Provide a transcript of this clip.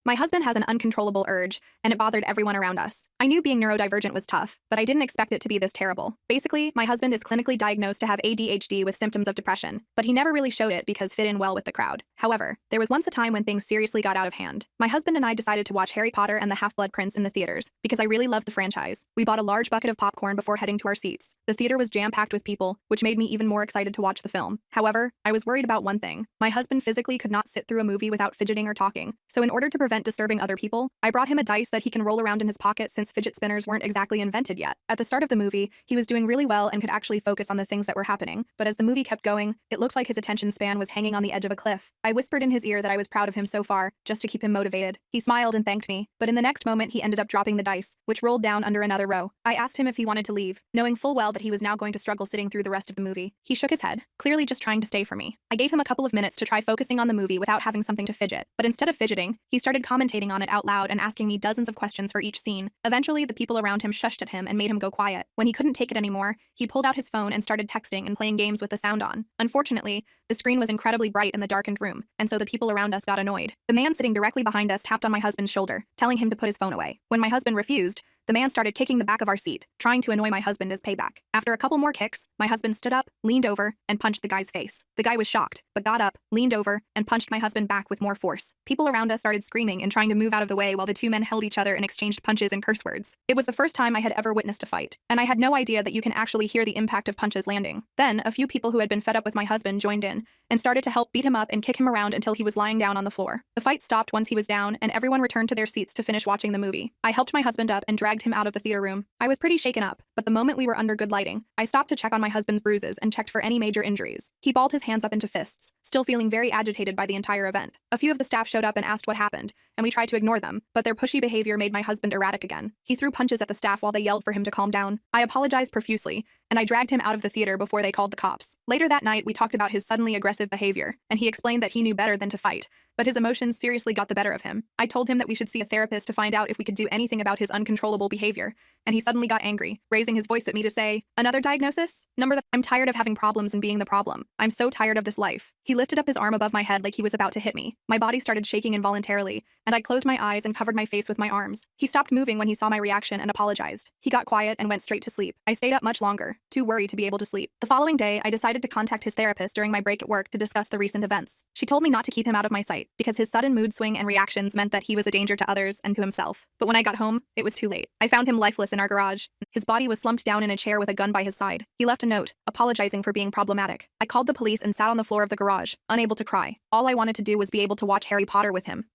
My husband has an uncontrollable urge, and it bothered everyone around us. I knew being neurodivergent was tough, but I didn't expect it to be this terrible. Basically, my husband is clinically diagnosed to have ADHD with symptoms of depression, but he never really showed it because fit in well with the crowd. However, there was once a time when things seriously got out of hand. My husband and I decided to watch Harry Potter and the Half-Blood Prince in the theaters because I really loved the franchise. We bought a large bucket of popcorn before heading to our seats. The theater was jam-packed with people, which made me even more excited to watch the film. However, I was worried about one thing. My husband physically could not sit through a movie without fidgeting or talking, so in order to prevent disturbing other people, I brought him a dice that he can roll around in his pocket since fidget spinners weren't exactly invented yet. At the start of the movie, he was doing really well and could actually focus on the things that were happening, but as the movie kept going, it looked like his attention span was hanging on the edge of a cliff. I whispered in his ear that I was proud of him so far, just to keep him motivated. He smiled and thanked me, but in the next moment he ended up dropping the dice, which rolled down under another row. I asked him if he wanted to leave, knowing full well that he was now going to struggle sitting through the rest of the movie. He shook his head, clearly just trying to stay for me. I gave him a couple of minutes to try focusing on the movie without having something to fidget, but instead of fidgeting, he started commentating on it out loud and asking me dozens of questions for each scene. Eventually, the people around him shushed at him and made him go quiet. When he couldn't take it anymore, he pulled out his phone and started texting and playing games with the sound on. Unfortunately, the screen was incredibly bright in the darkened room, and so the people around us got annoyed. The man sitting directly behind us tapped on my husband's shoulder, telling him to put his phone away. When my husband refused, the man started kicking the back of our seat, trying to annoy my husband as payback. After a couple more kicks, my husband stood up, leaned over, and punched the guy's face. The guy was shocked, but got up, leaned over, and punched my husband back with more force. People around us started screaming and trying to move out of the way while the two men held each other and exchanged punches and curse words. It was the first time I had ever witnessed a fight, and I had no idea that you can actually hear the impact of punches landing. Then, a few people who had been fed up with my husband joined in and started to help beat him up and kick him around until he was lying down on the floor. The fight stopped once he was down, and everyone returned to their seats to finish watching the movie. I helped my husband up and dragged him out of the theater room. I was pretty shaken up, but the moment we were under good lighting, I stopped to check on my husband's bruises and checked for any major injuries. He balled his hands up into fists, still feeling very agitated by the entire event. A few of the staff showed up and asked what happened, and we tried to ignore them, but their pushy behavior made my husband erratic again. He threw punches at the staff while they yelled for him to calm down. I apologized profusely, and I dragged him out of the theater before they called the cops. Later that night, we talked about his suddenly aggressive behavior, and he explained that he knew better than to fight, but his emotions seriously got the better of him. I told him that we should see a therapist to find out if we could do anything about his uncontrollable behavior, and he suddenly got angry, raising his voice at me to say, "Another diagnosis? I'm tired of having problems and being the problem. I'm so tired of this life." He lifted up his arm above my head like he was about to hit me. My body started shaking involuntarily, and I closed my eyes and covered my face with my arms. He stopped moving when he saw my reaction and apologized. He got quiet and went straight to sleep. I stayed up much longer, too worried to be able to sleep. The following day, I decided to contact his therapist during my break at work to discuss the recent events. She told me not to keep him out of my sight, because his sudden mood swing and reactions meant that he was a danger to others and to himself. But when I got home, it was too late. I found him lifeless in our garage. His body was slumped down in a chair with a gun by his side. He left a note, apologizing for being problematic. I called the police and sat on the floor of the garage, unable to cry. All I wanted to do was be able to watch Harry Potter with him.